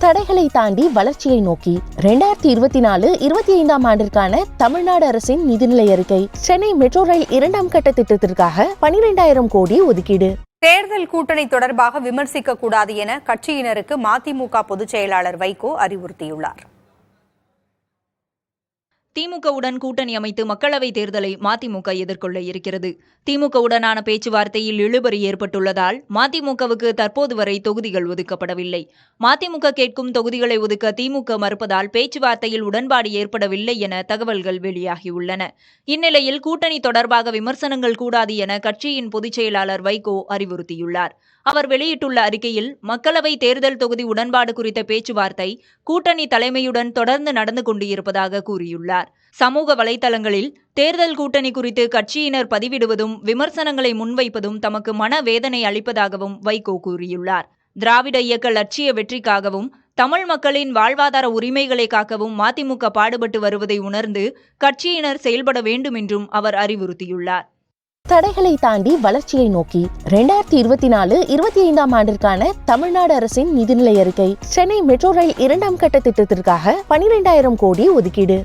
தடைகளை தாண்டி வளர்ச்சியை நோக்கி 2024-25 ஆண்டிற்கான தமிழ்நாடு அரசின் நிதிநிலை அறிக்கை. சென்னை மெட்ரோ ரயில் 2ஆம் கட்ட திட்டத்திற்காக 12,000 கோடி ஒதுக்கீடு. தேர்தல் கூட்டணி தொடர்பாக விமர்சிக்க கூடாது என கட்சியினருக்கு மதிமுக பொதுச் செயலாளர் வைகோ அறிவுறுத்தியுள்ளார். திமுகவுடன் கூட்டணி அமைத்து மக்களவைத் தேர்தலை மதிமுக எதிர்கொள்ள இருக்கிறது. திமுகவுடனான பேச்சுவார்த்தையில் இழுபறி ஏற்பட்டுள்ளதால் மதிமுகவுக்கு தற்போது வரை தொகுதிகள் ஒதுக்கப்படவில்லை. மதிமுக கேட்கும் தொகுதிகளை ஒதுக்க திமுக மறுப்பதால் பேச்சுவார்த்தையில் உடன்பாடு ஏற்படவில்லை என தகவல்கள் வெளியாகியுள்ளன. இந்நிலையில் கூட்டணி தொடர்பாக விமர்சனங்கள் கூடாது என கட்சியின் பொதுச் செயலாளர் வைகோ அறிவுறுத்தியுள்ளார். அவர் வெளியிட்டுள்ள அறிக்கையில் மக்களவை தேர்தல் தொகுதி உடன்பாடு குறித்த பேச்சுவார்த்தை கூட்டணி தலைமையுடன் தொடர்ந்து நடந்து கொண்டு இருப்பதாக கூறியுள்ளார். சமூக வலைதளங்களில் தேர்தல் கூட்டணி குறித்து கட்சியினர் பதிவிடுவதும் விமர்சனங்களை முன்வைப்பதும் தமக்கு மனவேதனை அளிப்பதாகவும் வைகோ கூறியுள்ளார். திராவிட இயக்க லட்சிய வெற்றிக்காகவும் தமிழ் மக்களின் வாழ்வாதார உரிமைகளை காக்கவும் மதிமுக பாடுபட்டு வருவதை உணர்ந்து கட்சியினர் செயல்பட வேண்டும் என்றும் அவர் அறிவுறுத்தியுள்ளார். தடைகளை தாண்டி வளர்ச்சியை நோக்கி 2024-25 ஆண்டிற்கான தமிழ்நாடு அரசின் நிதிநிலை அறிக்கை. சென்னை மெட்ரோ ரயில் 2ஆம் கட்ட திட்டத்திற்காக 12,000 கோடி ஒதுக்கீடு.